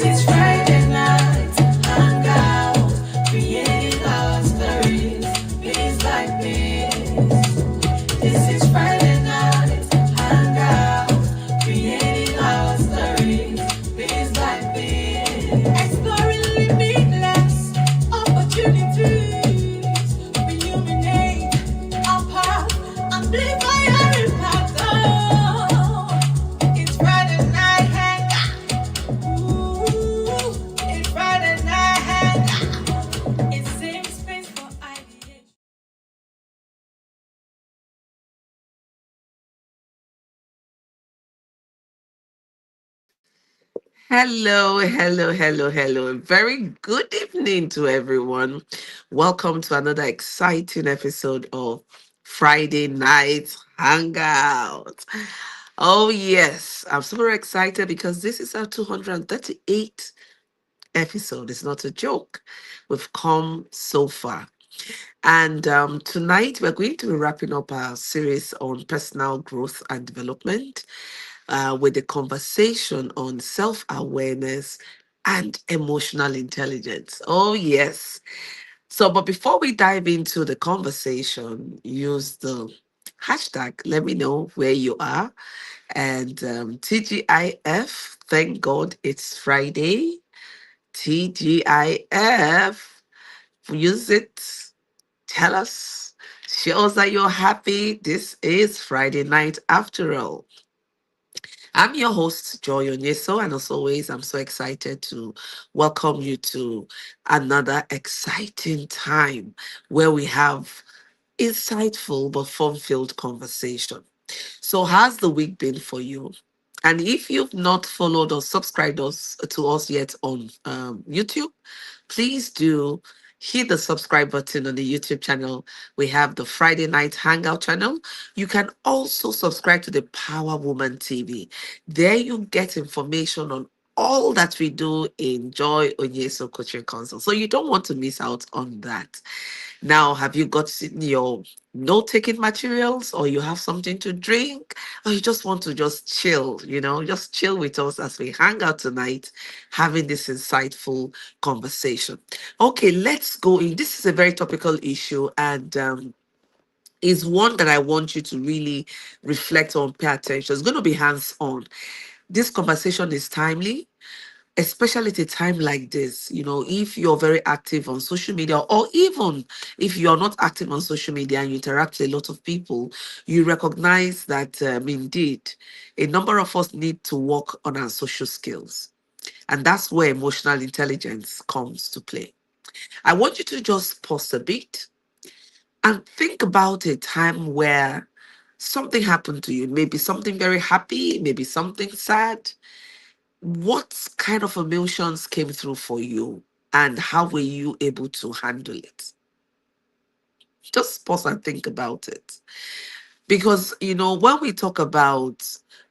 is Friday night, hangout, creating our stories, piece by piece. This is Friday night, hangout, creating our stories, piece by piece. Exploring limitless opportunities, illuminate our path, amplify our impact. Oh, it's Friday night, hangout. Ooh, it's Friday night, hangout. It's safe space for ideation. Hello, hello, hello, hello. Very good evening to everyone. Welcome to another exciting episode of Friday Night Hangout. Oh, yes, I'm super excited because this is our 238th episode. It's not a joke. We've come so far. And tonight we're going to be wrapping up our series on personal growth and development with a conversation on self awareness and emotional intelligence. Oh, yes. So, but before we dive into the conversation, use the hashtag, let me know where you are. And TGIF, thank God it's Friday. TGIF, use it. Tell us. Show us that you're happy. This is Friday night after all. I'm your host, Joy Onyeso, and as always, I'm so excited to welcome you to another exciting time where we have insightful but fun-filled conversation. So, how's the week been for you? And if you've not followed or subscribed us to us yet on YouTube, please do hit the subscribe button on the YouTube channel. We have the Friday Night Hangout channel. You can also subscribe to the Power Woman TV. There you get information on all that we do in Joy Onyeso Coaching Council. So you don't want to miss out on that. Now, have you got your note-taking materials, or you have something to drink, or you just want to just chill, just chill with us as we hang out tonight, having this insightful conversation. Okay, let's go in. This is a very topical issue, and is one that I want you to really reflect on, pay attention. It's going to be hands-on. This conversation is timely, especially at a time like this. If you're very active on social media, or even if you're not active on social media and you interact with a lot of people, you recognize that indeed a number of us need to work on our social skills. And that's where emotional intelligence comes to play. I want you to just pause a bit and think about a time where something happened to you. Maybe something very happy, maybe something sad. What kind of emotions came through for you, and how were you able to handle it? Just pause and think about it. Because, when we talk about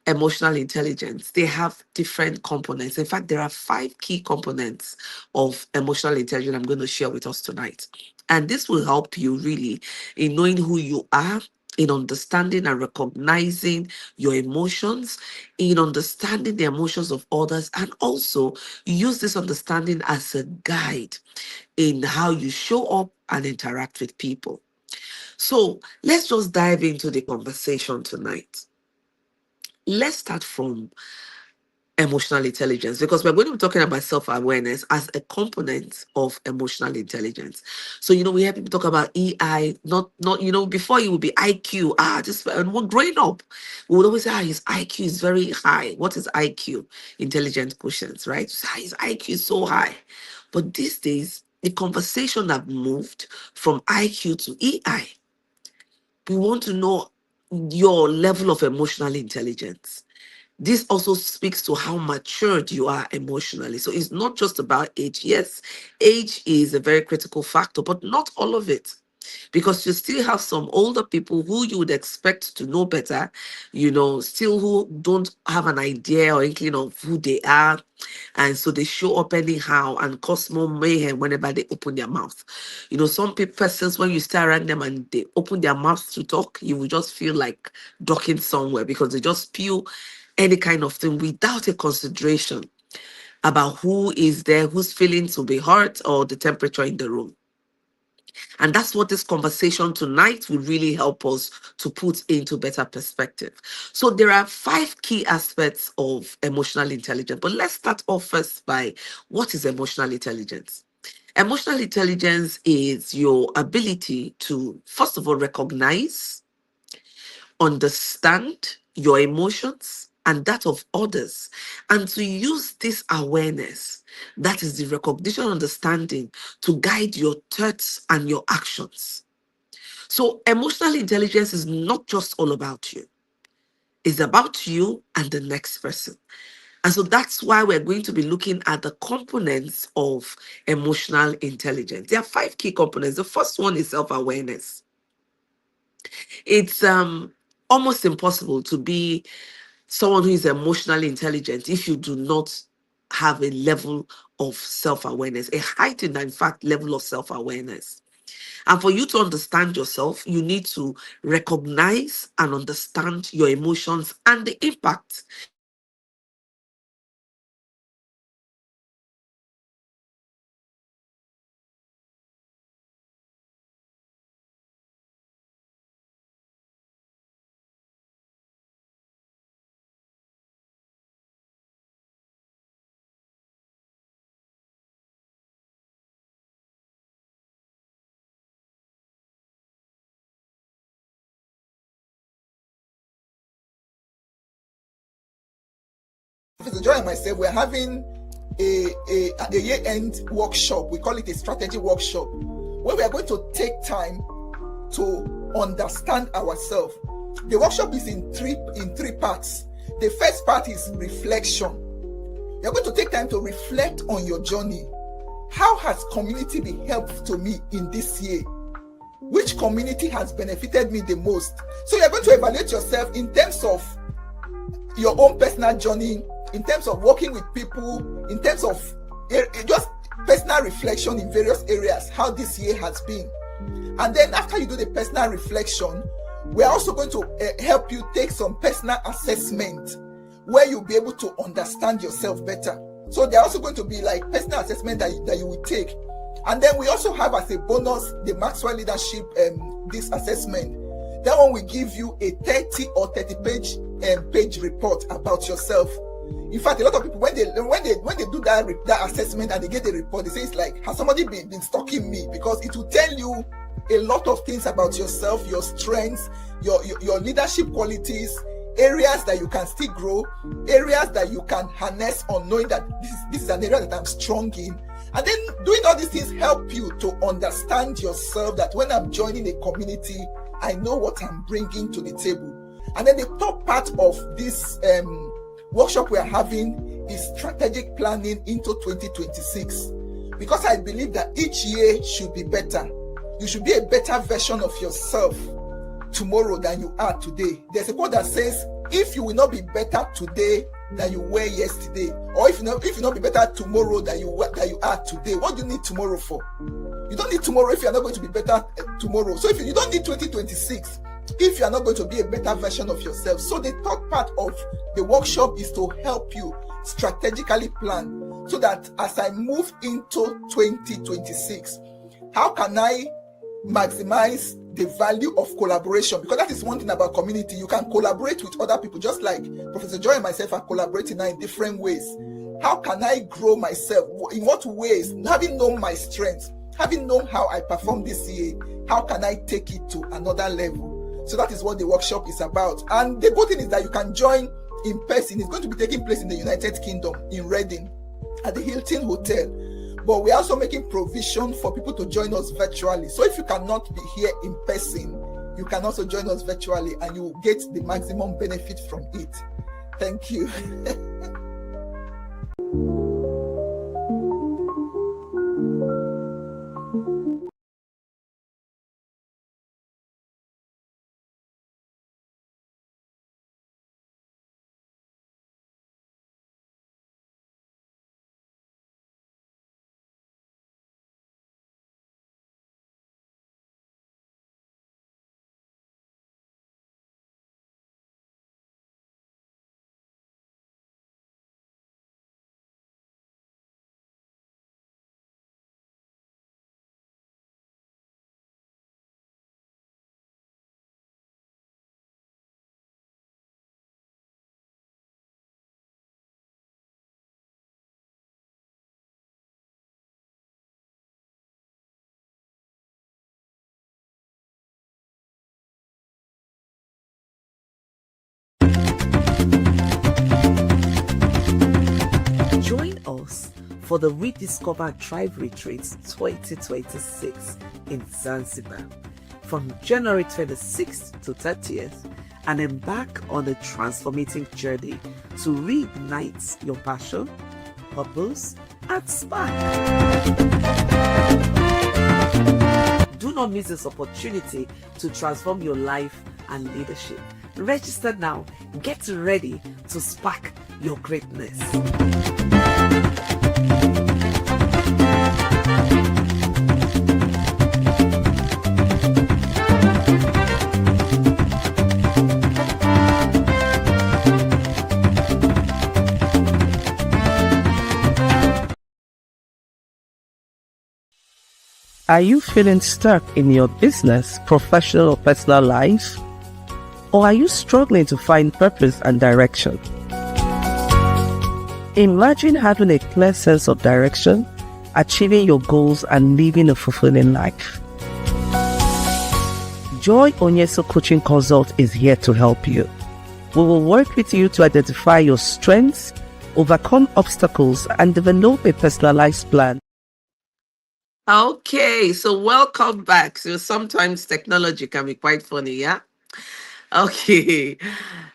emotional intelligence, they have different components. In fact, there are five key components of emotional intelligence I'm going to share with us tonight. And this will help you really in knowing who you are, in understanding and recognizing your emotions, in understanding the emotions of others, and also use this understanding as a guide in how you show up and interact with people. So let's just dive into the conversation tonight. Let's start from emotional intelligence, because we're going to be talking about self-awareness as a component of emotional intelligence. So we hear people talk about EI, not before it would be IQ. Just and when growing up, we would always say, his IQ is very high. What is IQ? Intelligent quotients, right? So, his IQ is so high. But these days, the conversation have moved from IQ to EI. We want to know your level of emotional intelligence. This also speaks to how matured you are emotionally. So it's not just about age. Yes, age is a very critical factor, but not all of it. Because you still have some older people who you would expect to know better, still who don't have an idea or inkling of who they are. And so they show up anyhow and cause more mayhem whenever they open their mouth. Some people, persons, when you stare at them and they open their mouths to talk, you will just feel like ducking somewhere because they just spew any kind of thing without a consideration. about who is there, whose feelings will be hurt, or the temperature in the room. And that's what this conversation tonight will really help us to put into better perspective. So there are 5 key aspects of emotional intelligence. But let's start off first by what is emotional intelligence? Emotional intelligence is your ability to, first of all, recognize, understand your emotions and that of others, and to use this awareness, that is the recognition, understanding, to guide your thoughts and your actions. So, emotional intelligence is not just all about you, it's about you and the next person. And so that's why we're going to be looking at the components of emotional intelligence. There are 5 key components. The first one is self awareness. It's almost impossible to be someone who is emotionally intelligent if you do not have a level of self-awareness, a heightened, in fact, level of self-awareness. And for you to understand yourself, you need to recognize and understand your emotions and the impact they have on your life. So understanding your emotions Professor Joy and myself, we're having a year-end workshop. We call it a strategy workshop, where we are going to take time to understand ourselves. The workshop is in three parts. The first part is reflection. You're going to take time to reflect on your journey. How has community been helpful to me in this year? Which community has benefited me the most? So you're going to evaluate yourself in terms of your own personal journey, in terms of working with people, in terms of just personal reflection in various areas, how this year has been. And then after you do the personal reflection, we're also going to help you take some personal assessment where you'll be able to understand yourself better. So there are also going to be like personal assessment that you will take. And then we also have as a bonus the Maxwell Leadership this assessment. That one will give you a 30 or 30 page report about yourself. In fact, a lot of people when they do that assessment and they get the report, they say it's like, has somebody been stalking me? Because it will tell you a lot of things about yourself, your strengths, your leadership qualities, areas that you can still grow, areas that you can harness on knowing that this is an area that I'm strong in. And then doing all these things help you to understand yourself, that when I'm joining a community, I know what I'm bringing to the table. And then the top part of this workshop we are having is strategic planning into 2026. Because I believe that each year should be better. You should be a better version of yourself tomorrow than you are today. There's a quote that says, if you will not be better today than you were yesterday, or if you not be better tomorrow than you are today, what do you need tomorrow for? You don't need tomorrow if you're not going to be better tomorrow. So if you don't need 2026 if you are not going to be a better version of yourself. So the third part of the workshop is to help you strategically plan, so that as I move into 2026, how can I maximize the value of collaboration? Because that is one thing about community. You can collaborate with other people, just like Professor Joy and myself are collaborating now in different ways. How can I grow myself? In what ways? Having known my strengths, having known how I performed this year, how can I take it to another level? So that is what the workshop is about. And the good thing is that you can join in person. It's going to be taking place in the United Kingdom, in Reading, at the Hilton Hotel. But we're also making provision for people to join us virtually. So if you cannot be here in person, you can also join us virtually, and you will get the maximum benefit from it. Thank you. for the Rediscover and Thrive Retreat 2026 in Zanzibar from January 26th to 30th, and embark on a transformating journey to reignite your passion, purpose, and spark. Do not miss this opportunity to transform your life and leadership. Register now. Get ready to spark your greatness. Are you feeling stuck in your business, professional, or personal life? Or are you struggling to find purpose and direction? Imagine having a clear sense of direction, achieving your goals, and living a fulfilling life. Joy Onyeso Coaching Consult is here to help you. We will work with you to identify your strengths, overcome obstacles, and develop a personalized plan. Okay, so welcome back. So sometimes technology can be quite funny, yeah? Okay,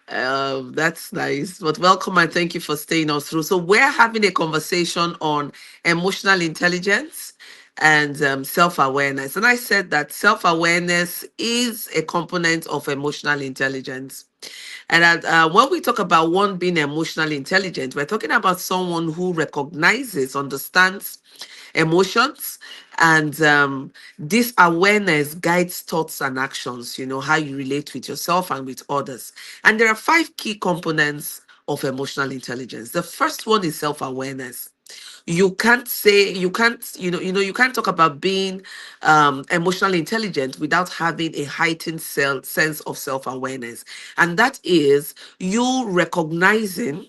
that's nice. But welcome and thank you for staying us through. So we're having a conversation on emotional intelligence and self-awareness. And I said that self-awareness is a component of emotional intelligence. And when we talk about one being emotionally intelligent, we're talking about someone who recognizes, understands emotions, and this awareness guides thoughts and actions, how you relate with yourself and with others. And there are 5 key components of emotional intelligence. The first one is self-awareness. You can't say, you can't talk about being emotionally intelligent without having a heightened sense of self-awareness. And that is you recognizing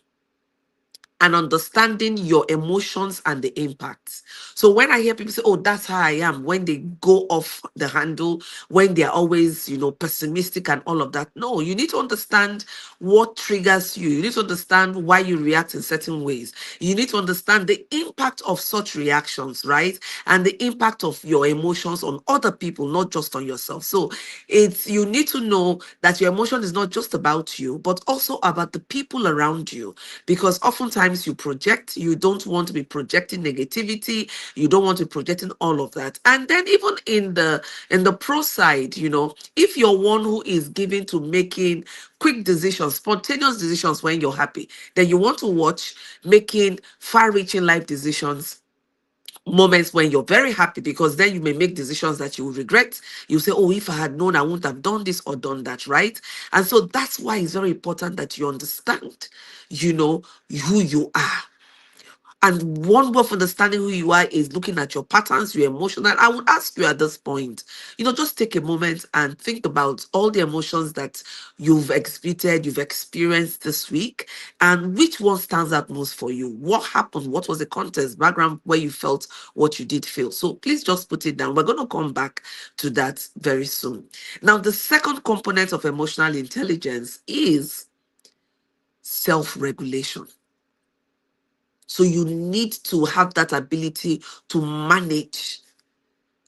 and understanding your emotions and the impacts. So when I hear people say, oh, that's how I am, when they go off the handle, when they're always, pessimistic and all of that. No, you need to understand what triggers you. You need to understand why you react in certain ways. You need to understand the impact of such reactions, right? And the impact of your emotions on other people, not just on yourself. So you need to know that your emotion is not just about you, but also about the people around you. Because oftentimes you project, you don't want to be projecting negativity, you don't want to be projecting all of that. And then even in the pro side, if you're one who is given to making quick decisions, spontaneous decisions when you're happy, then you want to watch making far-reaching life decisions moments when you're very happy, because then you may make decisions that you will regret. You say, oh, if I had known, I wouldn't have done this or done that, right? And so that's why it's very important that you understand, who you are. And one way of understanding who you are is looking at your patterns, your emotions. And I would ask you at this point, just take a moment and think about all the emotions that you've exhibited, you've experienced this week, and which one stands out most for you. What happened? What was the context, background where you felt what you did feel? So please just put it down. We're going to come back to that very soon. Now, the second component of emotional intelligence is self-regulation. So you need to have that ability to manage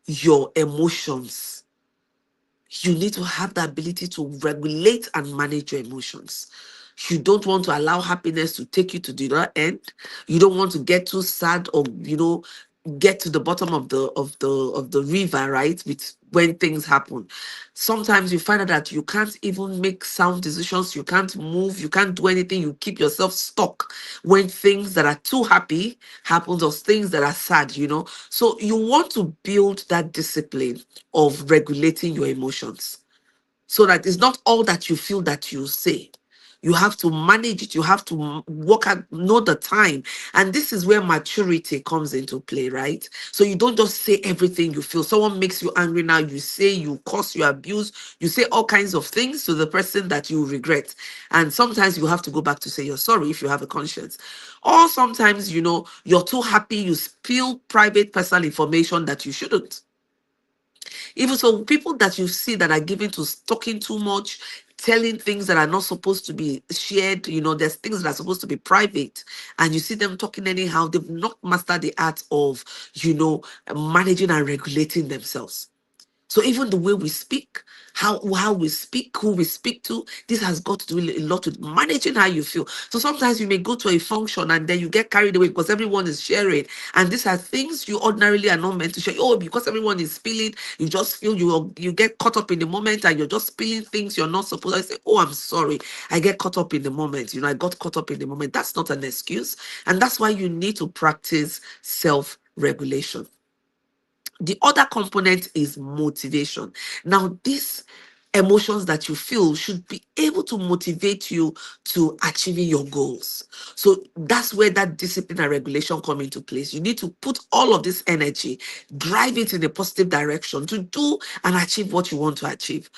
your emotions. You need to have the ability to regulate and manage your emotions. You don't want to allow happiness to take you to the other end. You don't want to get too sad or get to the bottom of the river, right? When things happen. Sometimes you find out that you can't even make sound decisions, you can't move, you can't do anything, you keep yourself stuck when things that are too happy happens or things that are sad. So you want to build that discipline of regulating your emotions, so that it's not all that you feel that you say. You have to manage it. You have to work out, know the time. And this is where maturity comes into play, right? So you don't just say everything you feel. Someone makes you angry now, you say, you curse, you abuse, you say all kinds of things to the person that you regret. And sometimes you have to go back to say you're sorry if you have a conscience. Or sometimes, you're too happy, you spill private personal information that you shouldn't. Even so, people that you see that are given to talking too much, telling things that are not supposed to be shared. There's things that are supposed to be private, and you see them talking anyhow. They've not mastered the art of, managing and regulating themselves. So even the way we speak, how we speak, who we speak to, this has got to do a lot with managing how you feel. So sometimes you may go to a function and then you get carried away because everyone is sharing, and these are things you ordinarily are not meant to share. Oh, because everyone is spilling, you just feel you get caught up in the moment, and you're just spilling things you're not supposed to say. Oh, I'm sorry, I get caught up in the moment. I got caught up in the moment. That's not an excuse, and that's why you need to practice self-regulation. The other component is motivation. Now, these emotions that you feel should be able to motivate you to achieving your goals. So that's where that discipline and regulation come into place. You need to put all of this energy, drive it in a positive direction to do and achieve what you want to achieve.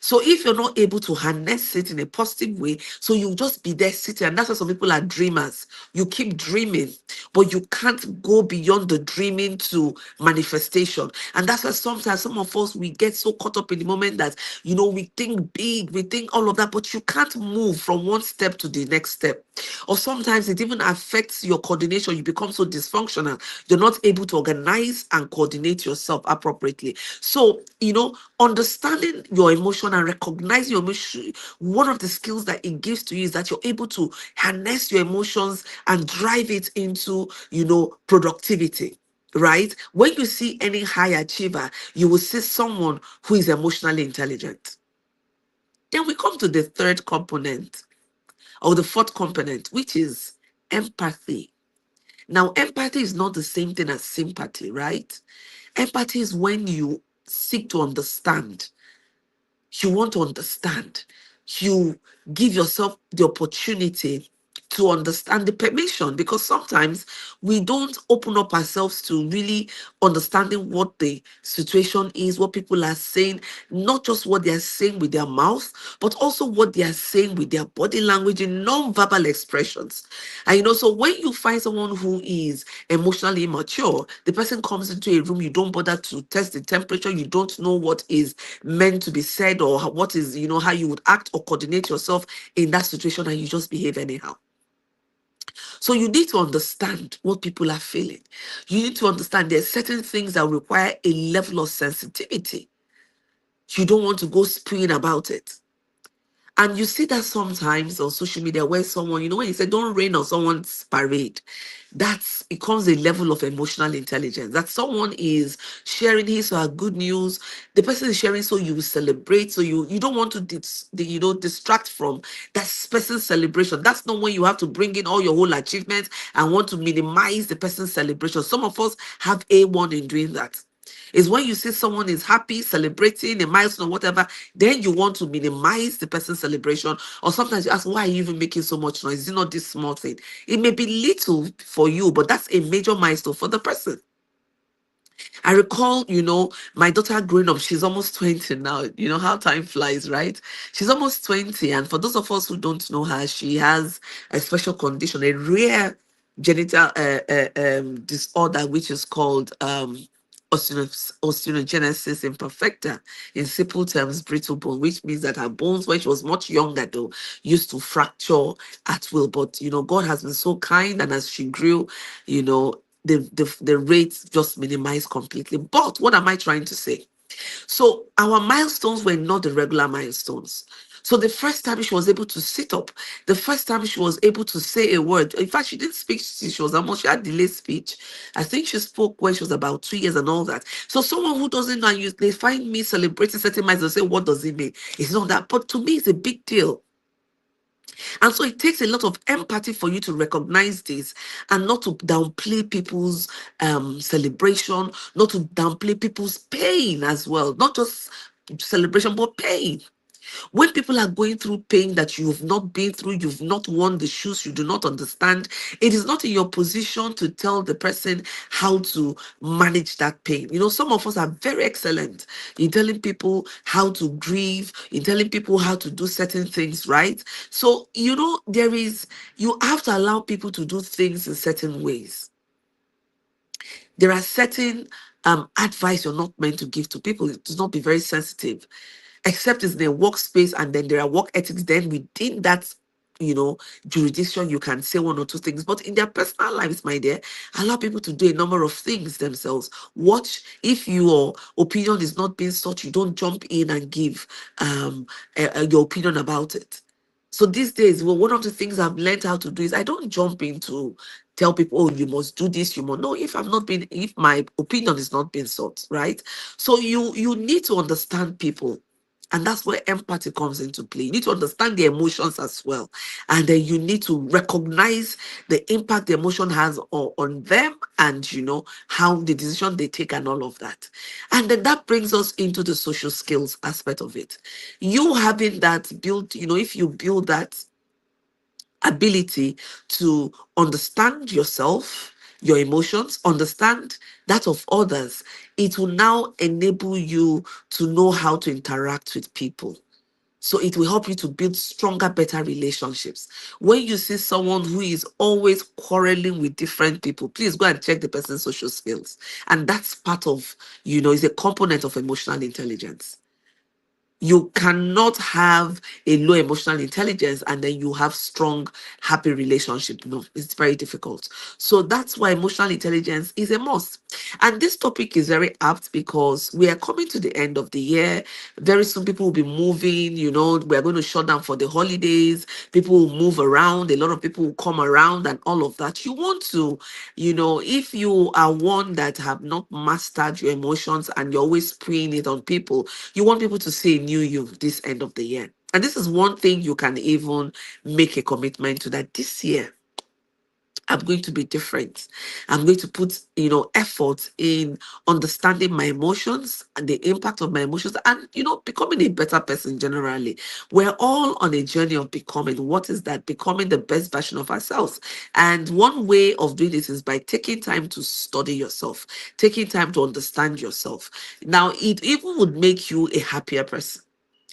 So if you're not able to harness it in a positive way, so you just be there sitting, and that's why some people are dreamers. You keep dreaming, but you can't go beyond the dreaming to manifestation. And that's why sometimes some of us, we get so caught up in the moment that, we think big, we think all of that, but you can't move from one step to the next step. Or sometimes it even affects your coordination. You become so dysfunctional. You're not able to organize and coordinate yourself appropriately. So, understanding your emotion and recognizing your emotion, one of the skills that it gives to you is that you're able to harness your emotions and drive it into, productivity. Right? When you see any high achiever, you will see someone who is emotionally intelligent. Then we come to the third component, or the fourth component, which is empathy. Now, empathy is not the same thing as sympathy, right? Empathy is when you seek to understand. You want to understand. You give yourself the opportunity to understand, the permission, because sometimes we don't open up ourselves to really understanding what the situation is, what people are saying, not just what they are saying with their mouth, but also what they are saying with their body language and non-verbal expressions. And so when you find someone who is emotionally immature, the person comes into a room, you don't bother to test the temperature, you don't know what is meant to be said, or what is, how you would act or coordinate yourself in that situation, and you just behave anyhow. So you need to understand what people are feeling. You need to understand there's certain things that require a level of sensitivity. You don't want to go spewing about it. And you see that sometimes on social media where someone, when you say don't rain on someone's parade, that becomes a level of emotional intelligence. That someone is sharing his or her good news, the person is sharing, so you celebrate. So you don't want to distract from that person's celebration. That's not when you have to bring in all your whole achievements and want to minimize the person's celebration. Some of us have A1 in doing that. Is when you see someone is happy, celebrating a milestone or whatever, then you want to minimize the person's celebration. Or sometimes you ask, why are you even making so much noise? Is it not this small thing? It may be little for you, but that's a major milestone for the person. I recall, my daughter growing up, she's almost 20 now. You know how time flies, right? She's almost 20. And for those of us who don't know her, she has a special condition, a rare genital disorder, which is called osteogenesis imperfecta. In simple terms, brittle bone, which means that her bones, when she was much younger, though, used to fracture at will. But, God has been so kind. And as she grew, the rates just minimized completely. But what am I trying to say? So our milestones were not the regular milestones. So the first time she was able to sit up, the first time she was able to say a word. In fact, she didn't speak. She she had delayed speech. I think she spoke when she was about 2 years and all that. So someone who doesn't know, they find me celebrating certain milestones, they say, what does it mean? It's not that. But to me, it's a big deal. And so it takes a lot of empathy for you to recognize this and not to downplay people's celebration, not to downplay people's pain as well. Not just celebration, but pain. When people are going through pain that you've not been through, you've not worn the shoes, you do not understand, it is not in your position to tell the person how to manage that pain. Some of us are very excellent in telling people how to grieve, in telling people how to do certain things, right? So, you have to allow people to do things in certain ways. There are certain advice you're not meant to give to people. It does not be very sensitive. except it's the workspace and then there are work ethics, then within that, you know, jurisdiction, you can say one or two things. But in their personal lives, my dear, allow people to do a number of things themselves. Watch, if your opinion is not being sought, you don't jump in and give your opinion about it. So these days, well, one of the things I've learned how to do is I don't jump into tell people, oh, you must do this, you must. No, if I'm not being, if my opinion is not being sought, right? So you need to understand people. And that's where empathy comes into play. You need to understand the emotions as well. And then you need to recognize the impact the emotion has on them, and, you know, how the decision they take and all of that. And then that brings us into the social skills aspect of it. You having that built, you know, if you build that ability to understand yourself, your emotions, understand that of others, it will now enable you to know how to interact with people. So it will help you to build stronger, better relationships. When you see someone who is always quarreling with different people, please go and check the person's social skills. And that's part of, you know, is a component of emotional intelligence. You cannot have a low emotional intelligence and then you have strong, happy relationship. No, it's very difficult. So that's why emotional intelligence is a must. And this topic is very apt because we are coming to the end of the year. Very soon people will be moving, you know, we're going to shut down for the holidays. People will move around. A lot of people will come around and all of that. You want to, you know, if you are one that have not mastered your emotions and you're always spraying it on people, you want people to see a new you this end of the year. And this is one thing you can even make a commitment to, that this year I'm going to be different. I'm going to put, you know, effort in understanding my emotions and the impact of my emotions and, you know, becoming a better person generally. We're all on a journey of becoming. What is that? Becoming the best version of ourselves. And one way of doing this is by taking time to study yourself, taking time to understand yourself. Now, it even would make you a happier person.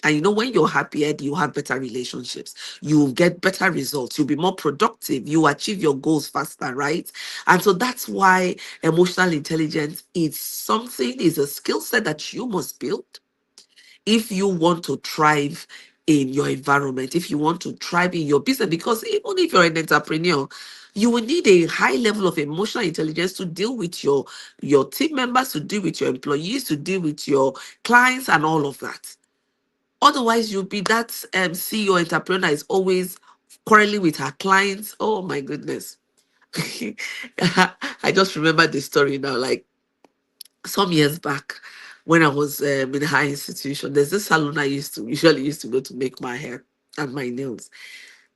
And you know, when you're happier, you have better relationships. You get better results. You'll be more productive. You achieve your goals faster, right? And so that's why emotional intelligence is something, is a skill set that you must build if you want to thrive in your environment, if you want to thrive in your business. Because even if you're an entrepreneur, you will need a high level of emotional intelligence to deal with your team members, to deal with your employees, to deal with your clients and all of that. Otherwise, you'll be that CEO entrepreneur is always quarreling with her clients. Oh my goodness. I just remember the story now. Like some years back, when I was in a high institution, there's this salon I usually used to go to make my hair and my nails.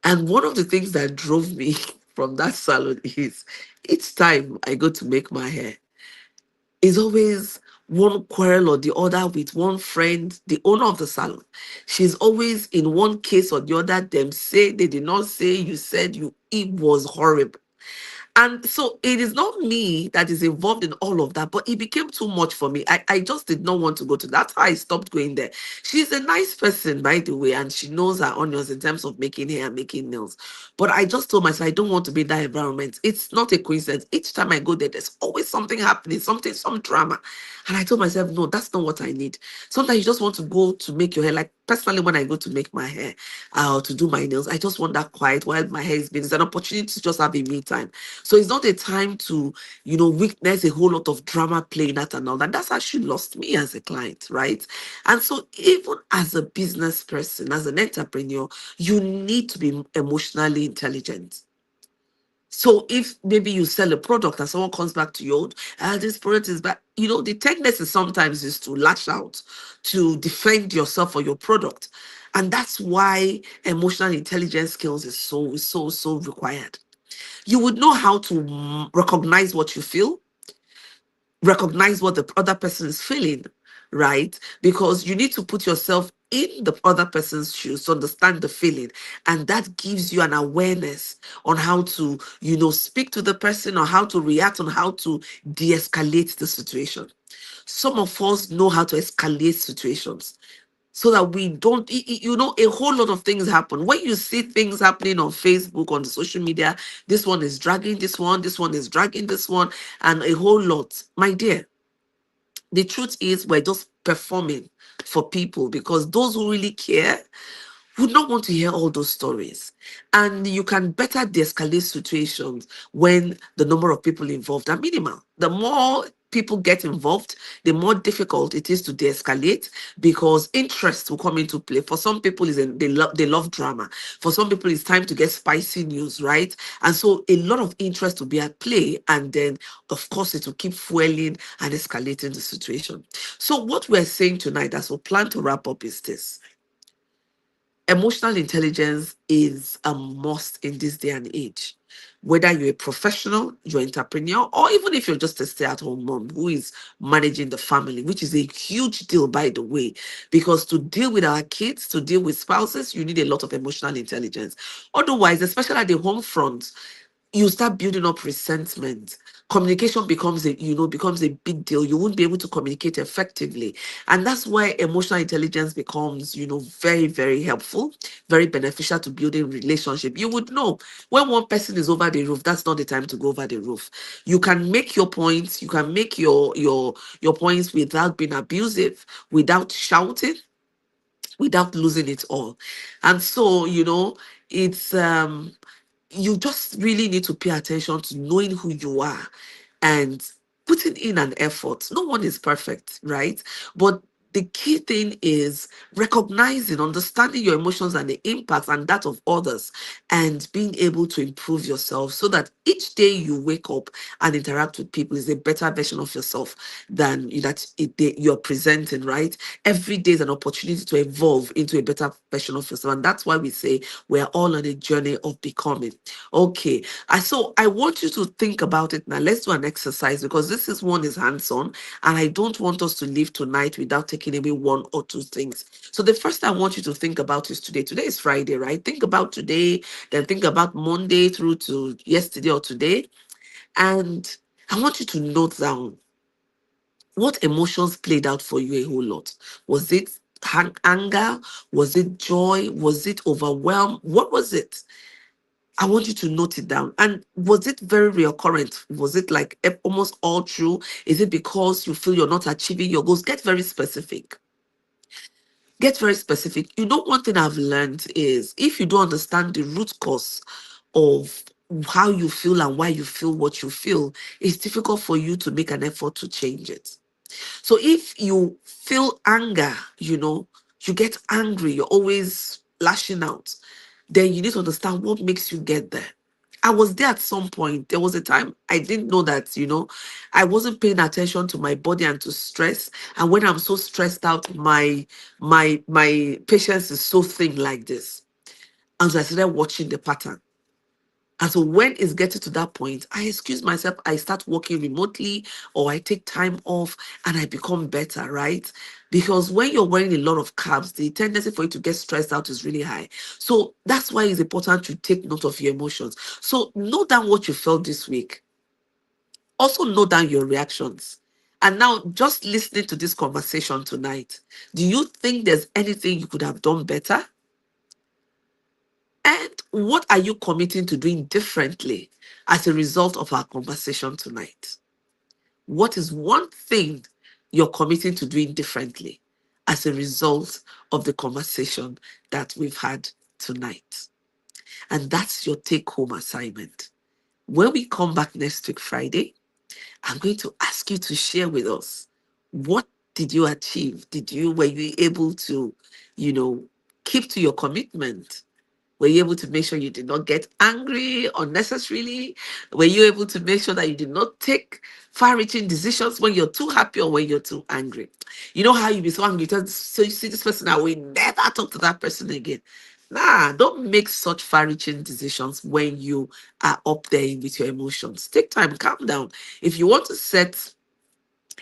And one of the things that drove me from that salon is each time I go to make my hair, is always one quarrel or the other with one friend, the owner of the salon. She's always in one case or the other. Them say they did not say, you said you. It was horrible. And so it is not me that is involved in all of that, but it became too much for me. I just did not want to go to that. That's how I stopped going there. She's a nice person, by the way, and she knows her onions in terms of making hair and making nails. But I just told myself I don't want to be in that environment. It's not a coincidence. Each time I go there, there's always something happening, something, some drama. And I told myself, no, that's not what I need. Sometimes you just want to go to make your hair. Like personally, when I go to make my hair, to do my nails, I just want that quiet while my hair is being. It's an opportunity to just have a me time. So it's not a time to, you know, witness a whole lot of drama playing out and all that. That's actually lost me as a client, right? And so even as a business person, as an entrepreneur, you need to be emotionally intelligent. So if maybe you sell a product and someone comes back to you, this product is bad, you know, the tendency sometimes is to lash out, to defend yourself or your product. And that's why emotional intelligence skills is so required. You would know how to recognize what you feel, recognize what the other person is feeling, right? Because you need to put yourself in the other person's shoes to understand the feeling. And that gives you an awareness on how to, you know, speak to the person or how to react, on how to de escalate the situation. Some of us know how to escalate situations so that we don't, you know, a whole lot of things happen. When you see things happening on Facebook, on the social media, this one is dragging this one is dragging this one, and a whole lot. My dear, the truth is we're just performing for people, because those who really care would not want to hear all those stories. And you can better de-escalate situations when the number of people involved are minimal. The more people get involved, the more difficult it is to de-escalate, because interest will come into play. For some people, they love drama. For some people, it's time to get spicy news, right? And so a lot of interest will be at play, and then of course it will keep fueling and escalating the situation. So what we're saying tonight, as we plan to wrap up, is this: emotional intelligence is a must in this day and age. Whether you're a professional, you're an entrepreneur, or even if you're just a stay-at-home mom who is managing the family, which is a huge deal, by the way, because to deal with our kids, to deal with spouses, you need a lot of emotional intelligence. Otherwise, especially at the home front, you start building up resentment. Communication becomes a big deal. You won't be able to communicate effectively. And that's why emotional intelligence becomes, very, very helpful, very beneficial to building relationship. You would know when one person is over the roof, that's not the time to go over the roof. You can make your points, you can make your points without being abusive, without shouting, without losing it all. And so, it's you just really need to pay attention to knowing who you are and putting in an effort. No one is perfect, right? But the key thing is recognizing, understanding your emotions and the impacts and that of others, and being able to improve yourself so that each day you wake up and interact with people is a better version of yourself than you're presenting, right? Every day is an opportunity to evolve into a better version of yourself. And that's why we say we're all on a journey of becoming. Okay. So I want you to think about it now. Let's do an exercise, because this is one is hands-on, and I don't want us to leave tonight without taking away one or two things. So the first I want you to think about is today. Today is Friday, right? Think about today, then think about Monday through to yesterday or today. And I want you to note down what emotions played out for you a whole lot. Was it anger? Was it joy? Was it overwhelm? What was it? I want you to note it down. And was it very recurrent? Was it like almost all true? Is it because you feel you're not achieving your goals? Get very specific. Get very specific. One thing I've learned is, if you don't understand the root cause of how you feel and why you feel what you feel, it's difficult for you to make an effort to change it. So if you feel anger, you get angry, you're always lashing out, then you need to understand what makes you get there. I was there at some point. There was a time I didn't know that, I wasn't paying attention to my body and to stress. And when I'm so stressed out, my patience is so thin like this. And so I started watching the pattern. And so when it's getting to that point, I excuse myself, I start working remotely, or I take time off and I become better, right? Because when you're wearing a lot of carbs, the tendency for you to get stressed out is really high. So that's why it's important to take note of your emotions. So note down what you felt this week. Also note down your reactions. And now, just listening to this conversation tonight, do you think there's anything you could have done better? And what are you committing to doing differently as a result of our conversation tonight? What is one thing you're committing to doing differently as a result of the conversation that we've had tonight? And that's your take home assignment. When we come back next week, Friday, I'm going to ask you to share with us, what did you achieve? Were you able to, keep to your commitment? Were you able to make sure you did not get angry unnecessarily? Were you able to make sure that you did not take far-reaching decisions when you're too happy or when you're too angry? You know how you be so angry, so you see this person, I will never talk to that person again. Nah, don't make such far-reaching decisions when you are up there with your emotions. Take time, calm down. If you want to set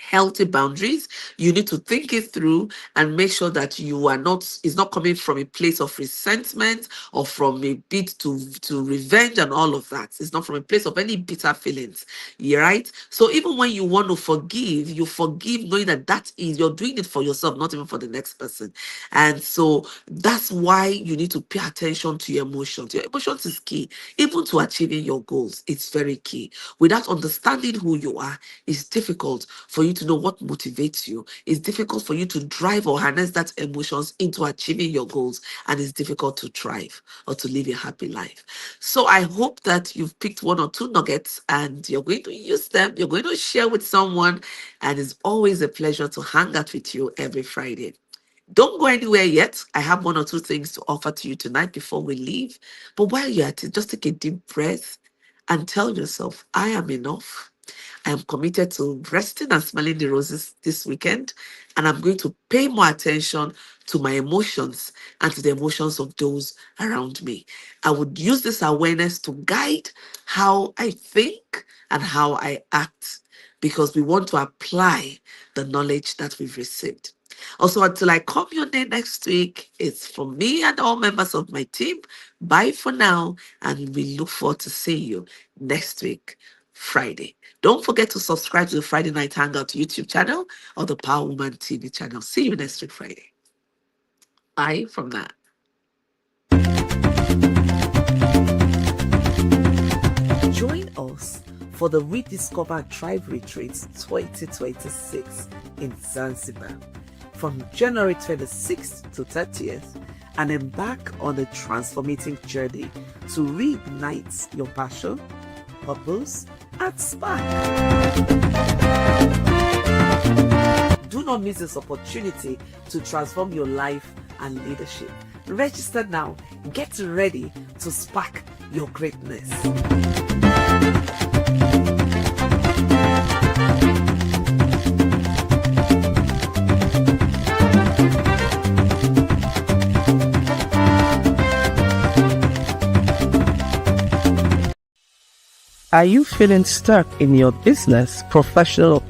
healthy boundaries, you need to think it through and make sure that it's not coming from a place of resentment or from a bit to revenge and all of that. It's not from a place of any bitter feelings. Yeah, right? So even when you want to forgive, you forgive knowing that you're doing it for yourself, not even for the next person. And so that's why you need to pay attention to your emotions. Your emotions is key. Even to achieving your goals, it's very key. Without understanding who you are, it's difficult for you you to know what motivates you. It's difficult for you to drive or harness that emotions into achieving your goals, and it's difficult to thrive or to live a happy life. So I hope that you've picked one or two nuggets and you're going to use them, you're going to share with someone, and it's always a pleasure to hang out with you every Friday. Don't go anywhere yet. I have one or two things to offer to you tonight before we leave. But while you're at it, just take a deep breath and tell yourself, I am enough. I am committed to resting and smelling the roses this weekend, and I'm going to pay more attention to my emotions and to the emotions of those around me. I would use this awareness to guide how I think and how I act, because we want to apply the knowledge that we've received. Also, until I come your day next week, it's from me and all members of my team. Bye for now, and we look forward to seeing you next week, Friday. Don't forget to subscribe to the Friday Night Hangout YouTube channel or the Power Woman TV channel. See you next week, Friday. Bye from that. Join us for the Rediscover Drive Retreats 2026 in Zanzibar from January 26th to 30th, and embark on a transformating journey to reignite your passion, purpose, and spark. Do not miss this opportunity to transform your life and leadership. Register now. Get ready to spark your greatness. Are you feeling stuck in your business, professional, or